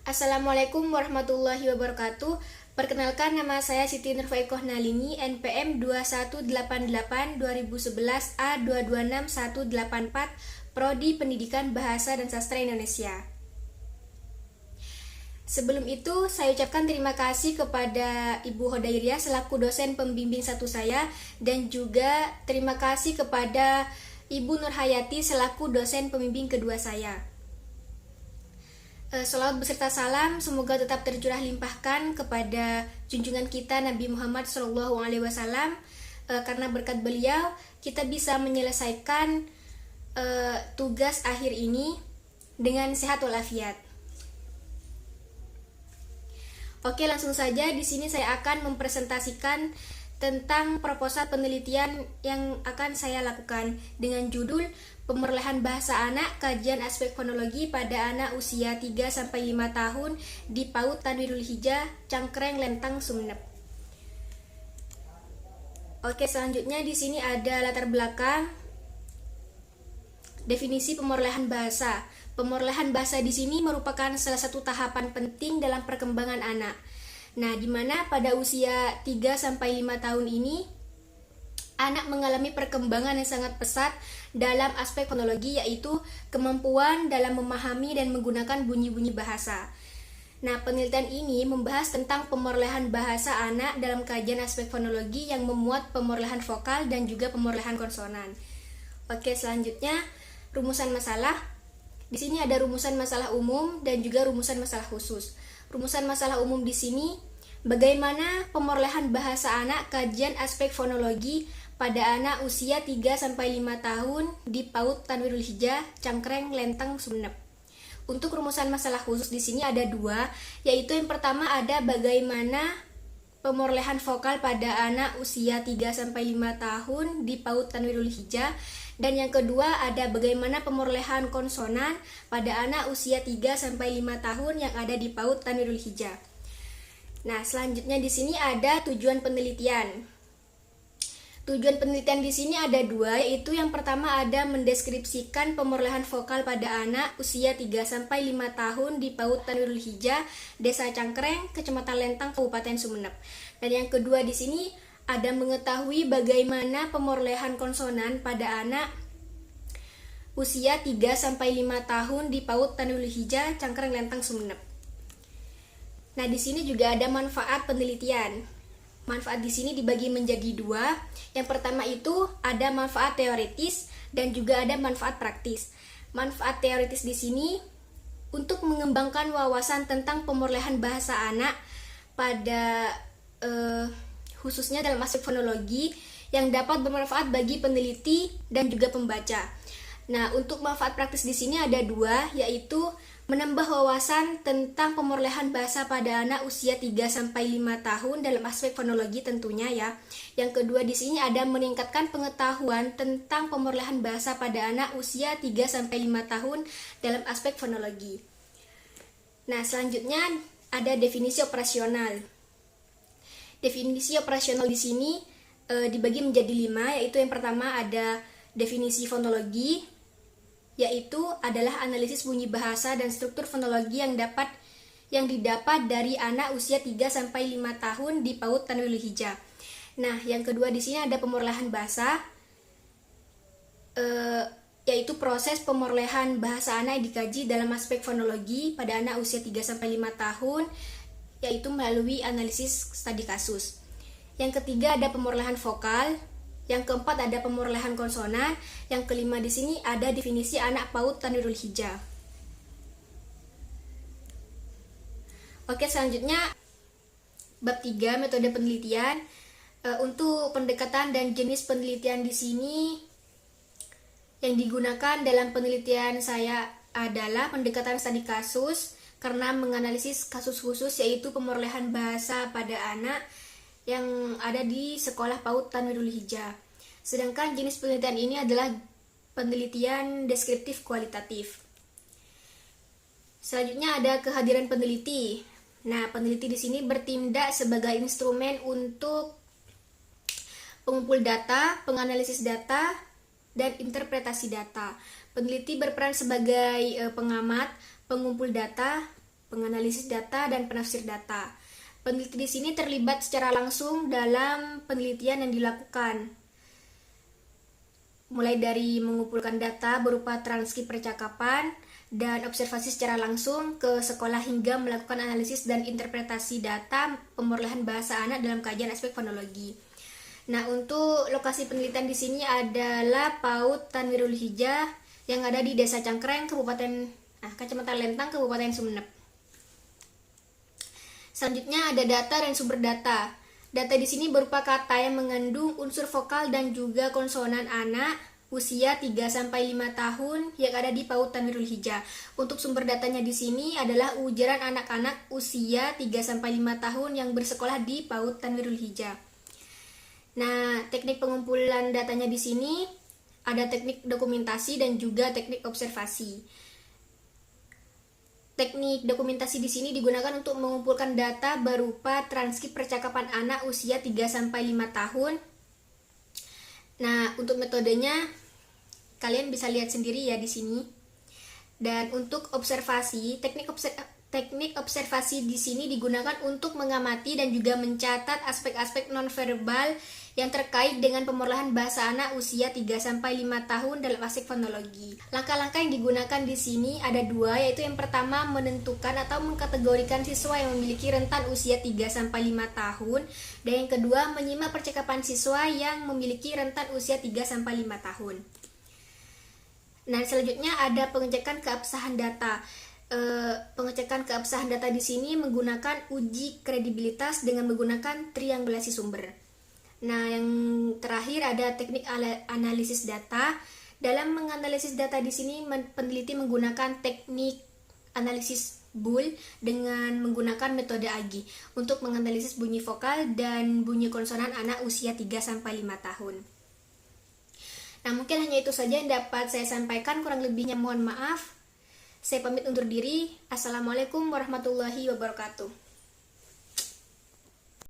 Assalamualaikum warahmatullahi wabarakatuh. Perkenalkan, nama saya Siti Nurfaikoh Nalini, NPM 2188-2011 A226184, Prodi Pendidikan Bahasa dan Sastra Indonesia. Sebelum itu, saya ucapkan terima kasih kepada Ibu Hodairia selaku dosen pembimbing satu saya, dan juga terima kasih kepada Ibu Nurhayati selaku dosen pembimbing kedua saya. Salawat beserta salam semoga tetap tercurah limpahkan kepada junjungan kita Nabi Muhammad SAW, karena berkat beliau kita bisa menyelesaikan tugas akhir ini dengan sehat walafiat. Oke, langsung saja di sini saya akan mempresentasikan tentang proposal penelitian yang akan saya lakukan dengan judul Pemerolehan Bahasa Anak, Kajian Aspek Fonologi pada Anak Usia 3-5 tahun di PAUD Tanwirul Hijah, Cangkreng, Lentang, Sumeneb. Oke, selanjutnya di sini ada latar belakang definisi pemerolehan bahasa. Pemerolehan bahasa di sini merupakan salah satu tahapan penting dalam perkembangan anak. Nah, di mana pada usia 3-5 tahun ini anak mengalami perkembangan yang sangat pesat dalam aspek fonologi, yaitu kemampuan dalam memahami dan menggunakan bunyi-bunyi bahasa. Nah, penelitian ini membahas tentang pemerolehan bahasa anak dalam kajian aspek fonologi yang memuat pemerolehan vokal dan juga pemerolehan konsonan. Oke, selanjutnya rumusan masalah. Di sini ada rumusan masalah umum dan juga rumusan masalah khusus. Rumusan masalah umum di sini, bagaimana pemerolehan bahasa anak kajian aspek fonologi pada anak usia 3-5 tahun di PAUD Tanwirul Hijah, Cangkreng, Lentang, Sumeneb. Untuk rumusan masalah khusus di sini ada dua, yaitu yang pertama ada bagaimana pemerolehan vokal pada anak usia 3-5 tahun di PAUD Tanwirul Hijah, dan yang kedua ada bagaimana pemerolehan konsonan pada anak usia 3-5 tahun yang ada di PAUD Tanwirul Hijah. Nah, selanjutnya di sini ada tujuan penelitian. Tujuan penelitian di sini ada dua, yaitu yang pertama ada mendeskripsikan pemerolehan vokal pada anak usia 3-5 tahun di PAUD Tanwirul Hijah, Desa Cangkreng, Kecamatan Lentang, Kabupaten Sumeneb. Dan yang kedua di sini ada mengetahui bagaimana pemerolehan konsonan pada anak usia 3-5 tahun di PAUD Tanwirul Hijah, Cangkreng, Lentang, Sumeneb. Nah, di sini juga ada manfaat penelitian. Manfaat di sini dibagi menjadi dua. Yang pertama itu ada manfaat teoritis dan juga ada manfaat praktis. Manfaat teoritis di sini untuk mengembangkan wawasan tentang pemerolehan bahasa anak pada khususnya dalam aspek fonologi yang dapat bermanfaat bagi peneliti dan juga pembaca. Nah, untuk manfaat praktis di sini ada dua, yaitu menambah wawasan tentang pemerolehan bahasa pada anak usia 3-5 tahun dalam aspek fonologi tentunya ya. Yang kedua di sini ada meningkatkan pengetahuan tentang pemerolehan bahasa pada anak usia 3-5 tahun dalam aspek fonologi. Nah, selanjutnya ada definisi operasional. Definisi operasional di sini dibagi menjadi 5, yaitu yang pertama ada definisi fonologi, yaitu adalah analisis bunyi bahasa dan struktur fonologi yang didapat dari anak usia 3-5 tahun di PAUD Tanwirul Hijah. Nah, yang kedua di sini ada pemerolehan bahasa, yaitu proses pemerolehan bahasa anak yang dikaji dalam aspek fonologi pada anak usia 3-5 tahun, yaitu melalui analisis studi kasus. Yang ketiga ada pemerolehan vokal. Yang keempat ada pemerolehan konsonan. Yang kelima di sini ada definisi anak PAUD Tanwirul Hijah. Oke, selanjutnya bab 3 metode penelitian. Untuk pendekatan dan jenis penelitian di sini yang digunakan dalam penelitian saya adalah pendekatan studi kasus karena menganalisis kasus khusus, yaitu pemerolehan bahasa pada anak yang ada di sekolah PAUD Tanwirul Hijah. Sedangkan jenis penelitian ini adalah penelitian deskriptif kualitatif. Selanjutnya ada kehadiran peneliti. Nah, peneliti di sini bertindak sebagai instrumen untuk pengumpul data, penganalisis data, dan interpretasi data. Peneliti berperan sebagai pengamat, pengumpul data, penganalisis data, dan penafsir data. Peneliti di sini terlibat secara langsung dalam penelitian yang dilakukan, mulai dari mengumpulkan data berupa transkrip percakapan dan observasi secara langsung ke sekolah hingga melakukan analisis dan interpretasi data pemerolehan bahasa anak dalam kajian aspek fonologi. Nah, untuk lokasi penelitian di sini adalah PAUD Tanwirul Hijah yang ada di Desa Cangkreng, Kecamatan Lentang, Kabupaten Sumeneb. Selanjutnya ada data dan sumber data. Data di sini berupa kata yang mengandung unsur vokal dan juga konsonan anak usia 3-5 tahun yang ada di PAUD Tanwirul Hijah. Untuk sumber datanya di sini adalah ujaran anak-anak usia 3-5 tahun yang bersekolah di PAUD Tanwirul Hijah. Nah, teknik pengumpulan datanya di sini ada teknik dokumentasi dan juga teknik observasi. Teknik dokumentasi di sini digunakan untuk mengumpulkan data berupa transkrip percakapan anak usia 3-5 tahun. Nah, untuk metodenya kalian bisa lihat sendiri ya di sini. Dan untuk observasi, teknik observasi di sini digunakan untuk mengamati dan juga mencatat aspek-aspek nonverbal yang terkait dengan pemerolehan bahasa anak usia 3-5 tahun dalam aspek fonologi. Langkah-langkah yang digunakan di sini ada dua, yaitu yang pertama menentukan atau mengkategorikan siswa yang memiliki rentan usia 3-5 tahun, dan yang kedua menyimak percakapan siswa yang memiliki rentan usia 3-5 tahun. Nah, selanjutnya ada pengecekan keabsahan data. Pengecekan keabsahan data di sini menggunakan uji kredibilitas dengan menggunakan triangulasi sumber. Nah, yang terakhir ada teknik analisis data. Dalam menganalisis data di sini peneliti menggunakan teknik analisis Boole dengan menggunakan metode AGI untuk menganalisis bunyi vokal dan bunyi konsonan anak usia 3-5 tahun. Nah, mungkin hanya itu saja yang dapat saya sampaikan, kurang lebihnya mohon maaf. Saya pamit undur diri. Assalamualaikum warahmatullahi wabarakatuh.